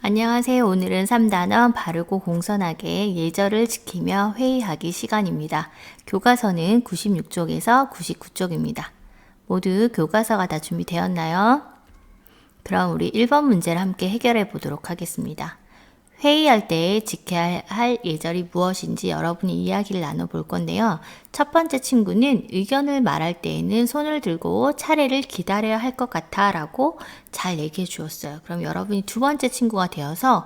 안녕하세요. 오늘은 3단원 바르고 공손하게 예절을 지키며 회의하기 시간입니다. 교과서는 96쪽에서 99쪽입니다. 모두 교과서가 다 준비되었나요? 그럼 우리 1번 문제를 함께 해결해 보도록 하겠습니다. 회의할 때 지켜야 할 예절이 무엇인지 여러분이 이야기를 나눠볼 건데요. 첫 번째 친구는 의견을 말할 때에는 손을 들고 차례를 기다려야 할 것 같아 라고 잘 얘기해 주었어요. 그럼 여러분이 두 번째 친구가 되어서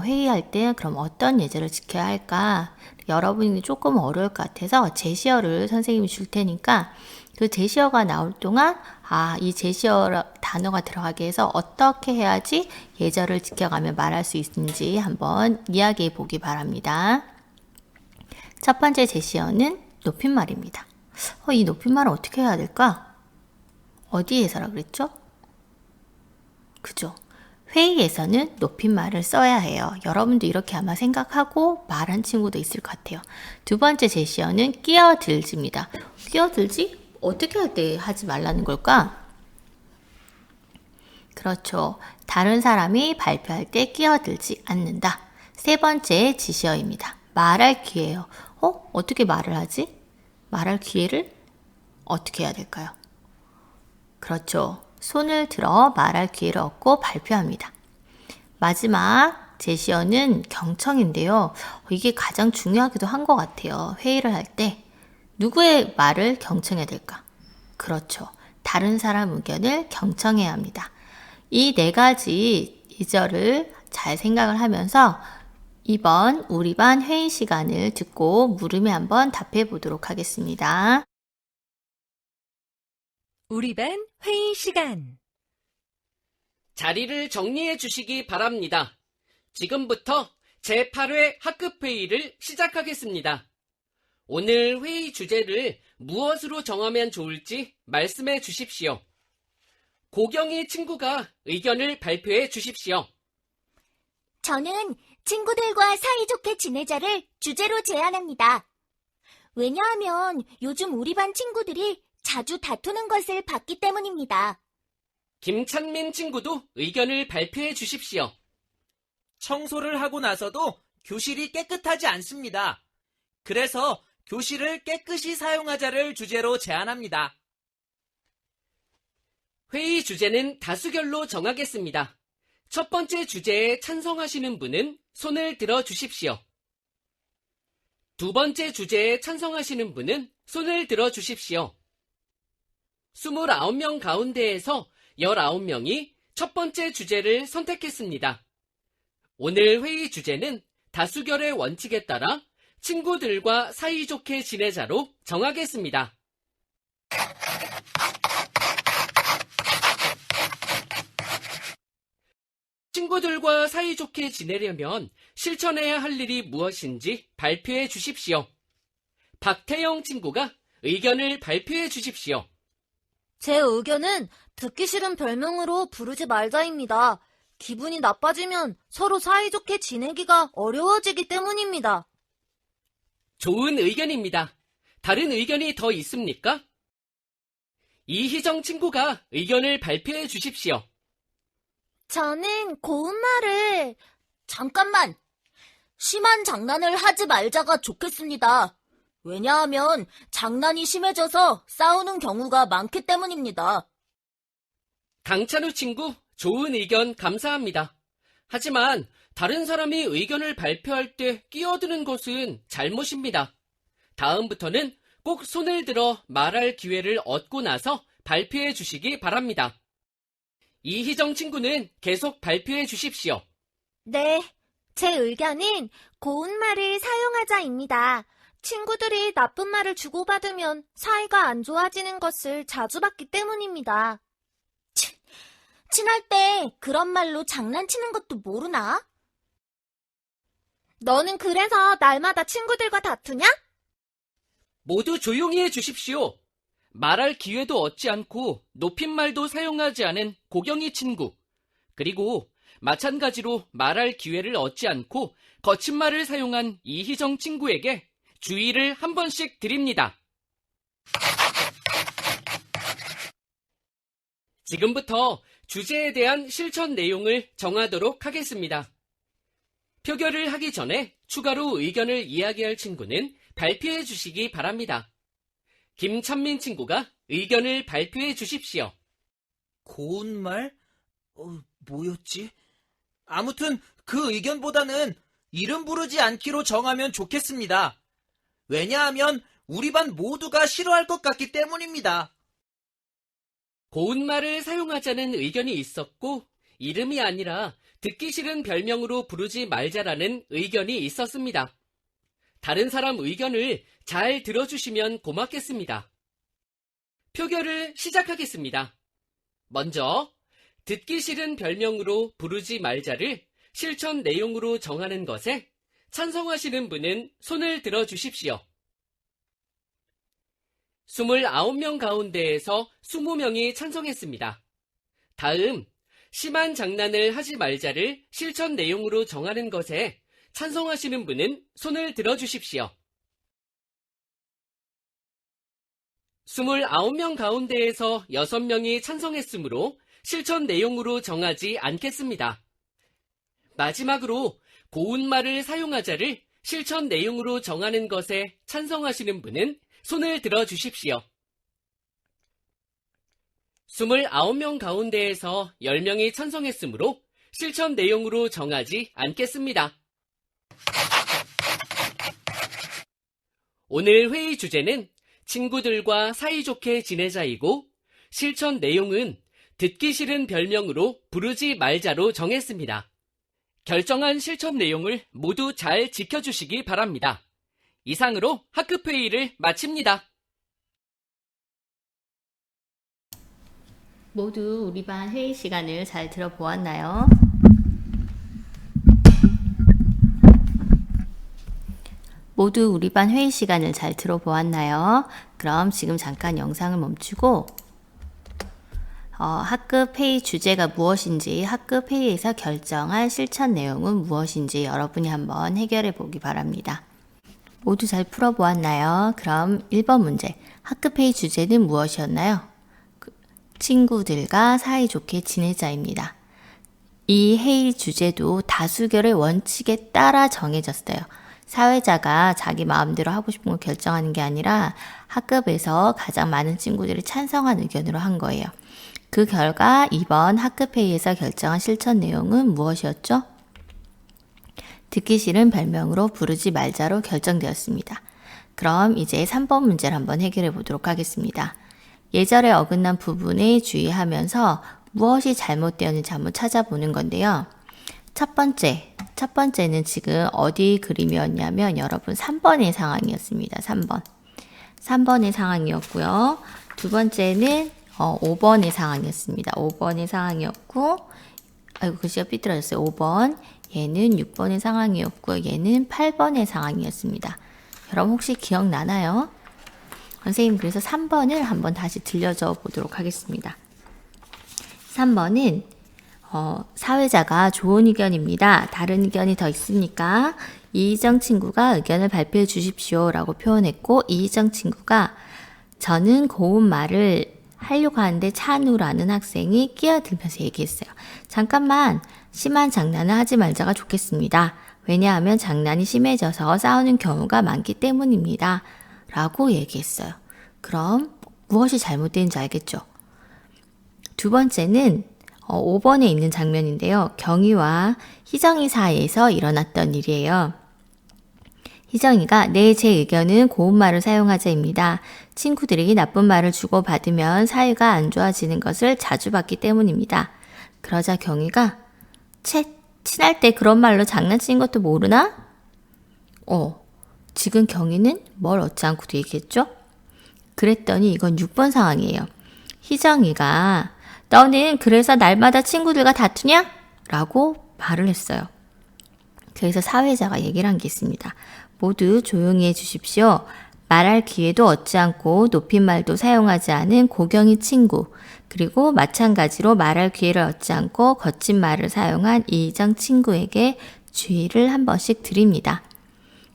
회의할 때 그럼 어떤 예절을 지켜야 할까? 여러분이 조금 어려울 것 같아서 제시어를 선생님이 줄 테니까 그 제시어가 나올 동안 이 제시어 단어가 들어가게 해서 어떻게 해야지 예절을 지켜가며 말할 수 있는지 한번 이야기해 보기 바랍니다. 첫 번째 제시어는 높임말입니다. 이 높임말은 어떻게 해야 될까? 어디에서라 그랬죠? 그죠? 회의에서는 높임말을 써야 해요. 여러분도 이렇게 아마 생각하고 말한 친구도 있을 것 같아요. 두 번째 제시어는 끼어들지입니다. 끼어들지? 어떻게 할 때 하지 말라는 걸까? 그렇죠. 다른 사람이 발표할 때 끼어들지 않는다. 세 번째 지시어입니다. 말할 기회요. 어떻게 말을 하지? 말할 기회를 어떻게 해야 될까요? 그렇죠. 손을 들어 말할 기회를 얻고 발표합니다. 마지막 제시어는 경청인데요. 이게 가장 중요하기도 한 것 같아요. 회의를 할 때 누구의 말을 경청해야 될까? 그렇죠. 다른 사람 의견을 경청해야 합니다. 이 네 가지 예절을 잘 생각을 하면서 이번 우리 반 회의 시간을 듣고 물음에 한번 답해 보도록 하겠습니다. 우리 반 회의 시간. 자리를 정리해 주시기 바랍니다. 지금부터 제8회 학급 회의를 시작하겠습니다. 오늘 회의 주제를 무엇으로 정하면 좋을지 말씀해 주십시오. 고경희 친구가 의견을 발표해 주십시오. 저는 친구들과 사이좋게 지내자를 주제로 제안합니다. 왜냐하면 요즘 우리 반 친구들이 자주 다투는 것을 봤기 때문입니다. 김찬민 친구도 의견을 발표해 주십시오. 청소를 하고 나서도 교실이 깨끗하지 않습니다. 그래서 교실을 깨끗이 사용하자를 주제로 제안합니다. 회의 주제는 다수결로 정하겠습니다. 첫 번째 주제에 찬성하시는 분은 손을 들어 주십시오. 두 번째 주제에 찬성하시는 분은 손을 들어 주십시오. 29명 가운데에서 19명이 첫 번째 주제를 선택했습니다. 오늘 회의 주제는 다수결의 원칙에 따라 친구들과 사이좋게 지내자로 정하겠습니다. 친구들과 사이좋게 지내려면 실천해야 할 일이 무엇인지 발표해 주십시오. 박태영 친구가 의견을 발표해 주십시오. 제 의견은 듣기 싫은 별명으로 부르지 말자입니다. 기분이 나빠지면 서로 사이좋게 지내기가 어려워지기 때문입니다. 좋은 의견입니다. 다른 의견이 더 있습니까? 이희정 친구가 의견을 발표해 주십시오. 저는 고운말을... 잠깐만! 심한 장난을 하지 말자가 좋겠습니다. 왜냐하면 장난이 심해져서 싸우는 경우가 많기 때문입니다. 강찬우 친구, 좋은 의견 감사합니다. 하지만 다른 사람이 의견을 발표할 때 끼어드는 것은 잘못입니다. 다음부터는 꼭 손을 들어 말할 기회를 얻고 나서 발표해 주시기 바랍니다. 이희정 친구는 계속 발표해 주십시오. 네, 제 의견은 고운말을 사용하자입니다. 친구들이 나쁜 말을 주고받으면 사이가 안 좋아지는 것을 자주 봤기 때문입니다. 친할 때 그런 말로 장난치는 것도 모르나? 너는 그래서 날마다 친구들과 다투냐? 모두 조용히 해 주십시오. 말할 기회도 얻지 않고 높임말도 사용하지 않은 고경희 친구, 그리고 마찬가지로 말할 기회를 얻지 않고 거친 말을 사용한 이희정 친구에게 주의를 한 번씩 드립니다. 지금부터 주제에 대한 실천 내용을 정하도록 하겠습니다. 표결을 하기 전에 추가로 의견을 이야기할 친구는 발표해 주시기 바랍니다. 김찬민 친구가 의견을 발표해 주십시오. 고운 말? 뭐였지? 아무튼 그 의견보다는 이름 부르지 않기로 정하면 좋겠습니다. 왜냐하면 우리 반 모두가 싫어할 것 같기 때문입니다. 고운 말을 사용하자는 의견이 있었고, 이름이 아니라 듣기 싫은 별명으로 부르지 말자라는 의견이 있었습니다. 다른 사람 의견을 잘 들어주시면 고맙겠습니다. 표결을 시작하겠습니다. 먼저 듣기 싫은 별명으로 부르지 말자를 실천 내용으로 정하는 것에 찬성하시는 분은 손을 들어주십시오. 29명 가운데에서 20명이 찬성했습니다. 다음, 심한 장난을 하지 말자를 실천 내용으로 정하는 것에 찬성하시는 분은 손을 들어주십시오. 29명 가운데에서 6명이 찬성했으므로 실천 내용으로 정하지 않겠습니다. 마지막으로 고운 말을 사용하자를 실천 내용으로 정하는 것에 찬성하시는 분은 손을 들어주십시오. 29명 가운데에서 10명이 찬성했으므로 실천 내용으로 정하지 않겠습니다. 오늘 회의 주제는 친구들과 사이좋게 지내자이고, 실천 내용은 듣기 싫은 별명으로 부르지 말자로 정했습니다. 결정한 실천 내용을 모두 잘 지켜주시기 바랍니다. 이상으로 학급 회의를 마칩니다. 모두 우리 반 회의 시간을 잘 들어보았나요? 모두 우리 반 회의 시간을 잘 들어보았나요? 그럼 지금 잠깐 영상을 멈추고 학급 회의 주제가 무엇인지, 학급 회의에서 결정한 실천 내용은 무엇인지 여러분이 한번 해결해 보기 바랍니다. 모두 잘 풀어보았나요? 그럼 1번 문제, 학급 회의 주제는 무엇이었나요? 친구들과 사이좋게 지내자입니다. 이 회의 주제도 다수결의 원칙에 따라 정해졌어요. 사회자가 자기 마음대로 하고 싶은 걸 결정하는 게 아니라 학급에서 가장 많은 친구들이 찬성한 의견으로 한 거예요. 그 결과 이번 학급회의에서 결정한 실천 내용은 무엇이었죠? 듣기 싫은 별명으로 부르지 말자로 결정되었습니다. 그럼 이제 3번 문제를 한번 해결해 보도록 하겠습니다. 예절에 어긋난 부분에 주의하면서 무엇이 잘못되었는지 한번 찾아보는 건데요. 첫 번째는 지금 어디 그림이었냐면 여러분 3번의 상황이었습니다. 3번의 상황이었고요. 두 번째는 5번의 상황이었습니다. 5번의 상황이었고, 아이고 글씨가 삐뚤어졌어요. 5번, 얘는 6번의 상황이었고, 얘는 8번의 상황이었습니다. 여러분 혹시 기억나나요? 선생님 그래서 3번을 한번 다시 들려줘 보도록 하겠습니다. 3번은 사회자가 좋은 의견입니다. 다른 의견이 더 있습니까? 이희정 친구가 의견을 발표해 주십시오 라고 표현했고, 이희정 친구가 저는 고운 말을 하려고 하는데 찬우라는 학생이 끼어들면서 얘기했어요. 잠깐만, 심한 장난을 하지 말자가 좋겠습니다. 왜냐하면 장난이 심해져서 싸우는 경우가 많기 때문입니다. 라고 얘기했어요. 그럼 무엇이 잘못된지 알겠죠? 두 번째는 5번에 있는 장면인데요. 경희와 희정이 사이에서 일어났던 일이에요. 희정이가 네, 제 의견은 고운 말을 사용하자입니다. 친구들이 나쁜 말을 주고받으면 사이가 안 좋아지는 것을 자주 봤기 때문입니다. 그러자 경희가 친할 때 그런 말로 장난치는 것도 모르나? 지금 경희는 뭘 얻지 않고도 얘기했죠? 그랬더니 이건 6번 상황이에요. 희정이가 너는 그래서 날마다 친구들과 다투냐? 라고 말을 했어요. 그래서 사회자가 얘기를 한 게 있습니다. 모두 조용히 해주십시오. 말할 기회도 얻지 않고 높임말도 사용하지 않은 고경희 친구, 그리고 마찬가지로 말할 기회를 얻지 않고 거친 말을 사용한 이희정 친구에게 주의를 한 번씩 드립니다.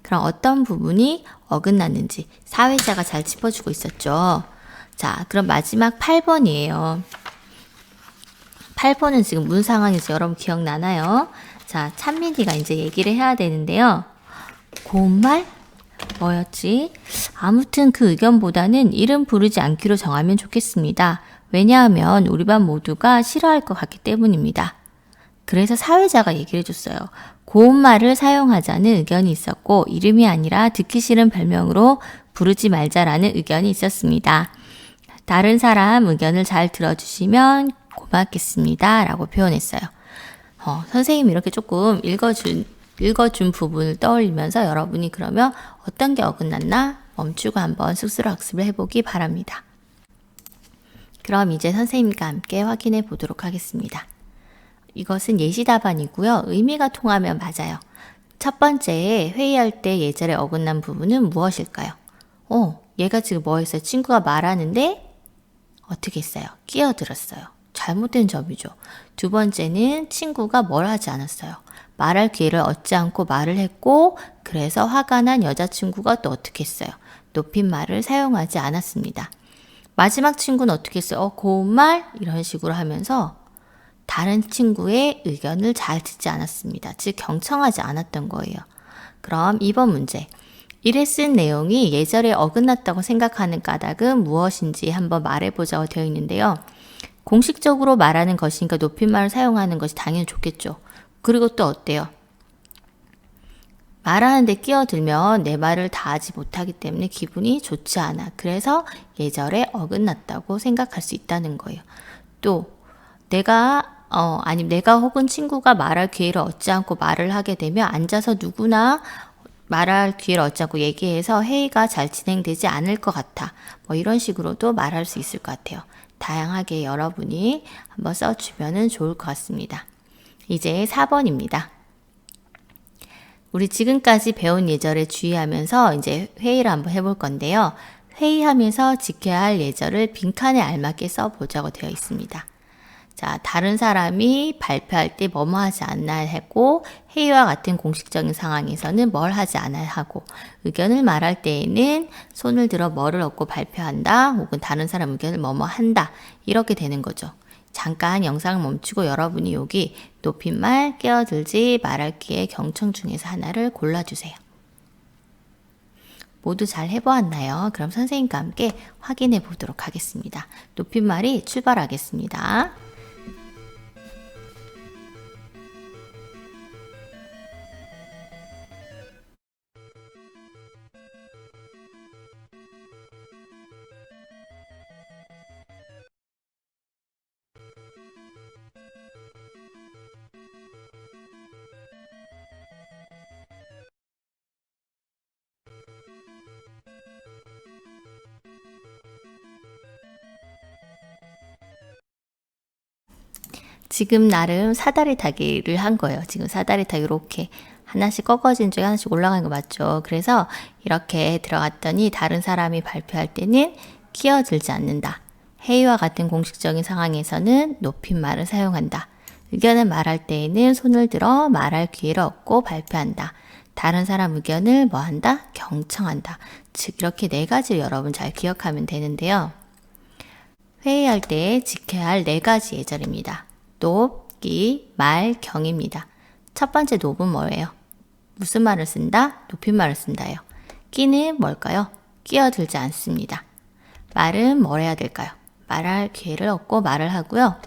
그럼 어떤 부분이 어긋났는지 사회자가 잘 짚어주고 있었죠. 자, 그럼 마지막 8번이에요. 8번은 지금 문 상황이죠. 여러분 기억나나요? 자, 찬민이가 이제 얘기를 해야 되는데요. 고운 말? 뭐였지? 아무튼 그 의견보다는 이름 부르지 않기로 정하면 좋겠습니다. 왜냐하면 우리 반 모두가 싫어할 것 같기 때문입니다. 그래서 사회자가 얘기를 해줬어요. 고운 말을 사용하자는 의견이 있었고 이름이 아니라 듣기 싫은 별명으로 부르지 말자라는 의견이 있었습니다. 다른 사람 의견을 잘 들어주시면 고맙겠습니다. 라고 표현했어요. 선생님이 이렇게 조금 읽어준 부분을 떠올리면서 여러분이 그러면 어떤 게 어긋났나 멈추고 한번 스스로 학습을 해보기 바랍니다. 그럼 이제 선생님과 함께 확인해 보도록 하겠습니다. 이것은 예시 답안이고요. 의미가 통하면 맞아요. 첫 번째, 회의할 때 예절에 어긋난 부분은 무엇일까요? 얘가 지금 뭐 했어요? 친구가 말하는데 어떻게 했어요? 끼어들었어요. 잘못된 점이죠. 두 번째는 친구가 뭘 하지 않았어요. 말할 기회를 얻지 않고 말을 했고 그래서 화가 난 여자친구가 또 어떻게 했어요? 높임말을 사용하지 않았습니다. 마지막 친구는 어떻게 했어요? 고운 말? 이런 식으로 하면서 다른 친구의 의견을 잘 듣지 않았습니다. 즉 경청하지 않았던 거예요. 그럼 2번 문제. 이래 쓴 내용이 예절에 어긋났다고 생각하는 까닭은 무엇인지 한번 말해보자고 되어 있는데요. 공식적으로 말하는 것이니까 높임말을 사용하는 것이 당연히 좋겠죠. 그리고 또 어때요? 말하는데 끼어들면 내 말을 다 하지 못하기 때문에 기분이 좋지 않아. 그래서 예절에 어긋났다고 생각할 수 있다는 거예요. 또 내가 혹은 친구가 말할 기회를 얻지 않고 말을 하게 되면 앉아서 누구나 말할 기회를 얻지 않고 얘기해서 회의가 잘 진행되지 않을 것 같아. 뭐 이런 식으로도 말할 수 있을 것 같아요. 다양하게 여러분이 한번 써주면 좋을 것 같습니다. 이제 4번입니다. 우리 지금까지 배운 예절에 주의하면서 이제 회의를 한번 해볼 건데요. 회의하면서 지켜야 할 예절을 빈칸에 알맞게 써보자고 되어 있습니다. 자, 다른 사람이 발표할 때 뭐뭐 하지 않아야 하고 회의와 같은 공식적인 상황에서는 뭘 하지 않아야 하고 의견을 말할 때에는 손을 들어 뭐를 얻고 발표한다 혹은 다른 사람 의견을 뭐뭐 한다 이렇게 되는 거죠. 잠깐 영상을 멈추고 여러분이 여기 높임말, 끼어들지, 말할 기회, 경청 중에서 하나를 골라주세요. 모두 잘 해보았나요? 그럼 선생님과 함께 확인해 보도록 하겠습니다. 높임말이 출발하겠습니다. 지금 나름 사다리 타기를 한 거예요. 지금 사다리 타기 이렇게 하나씩 꺾어진 쪽에 하나씩 올라가는 거 맞죠? 그래서 이렇게 들어갔더니 다른 사람이 발표할 때는 끼어들지 않는다. 회의와 같은 공식적인 상황에서는 높임말을 사용한다. 의견을 말할 때에는 손을 들어 말할 기회를 얻고 발표한다. 다른 사람 의견을 뭐 한다? 경청한다. 즉 이렇게 4가지를 여러분 잘 기억하면 되는데요. 회의할 때 지켜야 할 4가지 예절입니다. 높, 끼, 말, 경입니다. 첫 번째 높은 뭐예요? 무슨 말을 쓴다? 높임말을 쓴다예요. 끼는 뭘까요? 끼어들지 않습니다. 말은 뭘 해야 될까요? 말할 기회를 얻고 말을 하고요.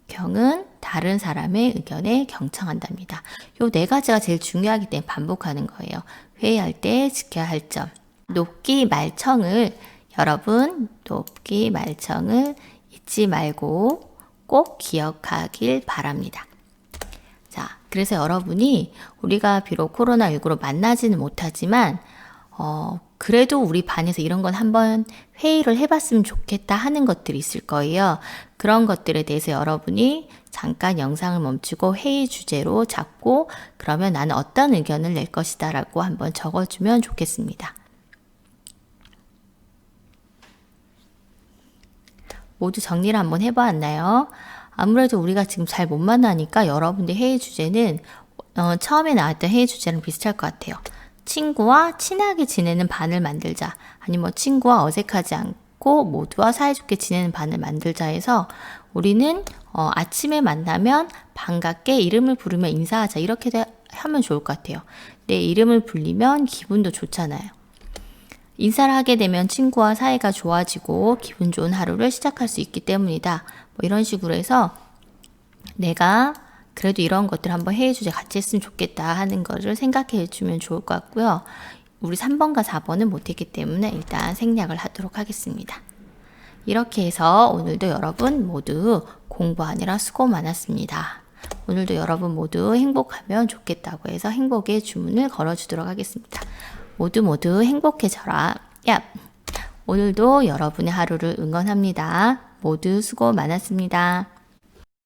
경은 다른 사람의 의견에 경청한답니다. 요 4가지가 제일 중요하기 때문에 반복하는 거예요. 회의할 때 지켜야 할 점. 높기, 말청을 여러분 높기, 말청을 잊지 말고 꼭 기억하길 바랍니다. 자, 그래서 여러분이 우리가 비록 코로나19로 만나지는 못하지만 그래도 우리 반에서 이런 건 한번 회의를 해봤으면 좋겠다 하는 것들이 있을 거예요. 그런 것들에 대해서 여러분이 잠깐 영상을 멈추고 회의 주제로 잡고 그러면 나는 어떤 의견을 낼 것이다 라고 한번 적어주면 좋겠습니다. 모두 정리를 한번 해보았나요? 아무래도 우리가 지금 잘 못 만나니까 여러분들 회의 주제는 처음에 나왔던 회의 주제랑 비슷할 것 같아요. 친구와 친하게 지내는 반을 만들자. 아니면 친구와 어색하지 않고 모두와 사이좋게 지내는 반을 만들자 해서 우리는 아침에 만나면 반갑게 이름을 부르며 인사하자. 이렇게 하면 좋을 것 같아요. 내 이름을 불리면 기분도 좋잖아요. 인사를 하게 되면 친구와 사이가 좋아지고 기분 좋은 하루를 시작할 수 있기 때문이다. 뭐 이런 식으로 해서 내가 그래도 이런 것들 한번 회의 주제 같이 했으면 좋겠다 하는 거를 생각해 주면 좋을 것 같고요. 우리 3번과 4번은 못했기 때문에 일단 생략을 하도록 하겠습니다. 이렇게 해서 오늘도 여러분 모두 공부하느라 수고 많았습니다. 오늘도 여러분 모두 행복하면 좋겠다고 해서 행복의 주문을 걸어주도록 하겠습니다. 모두 행복해져라. 야! 오늘도 여러분의 하루를 응원합니다. 모두 수고 많았습니다.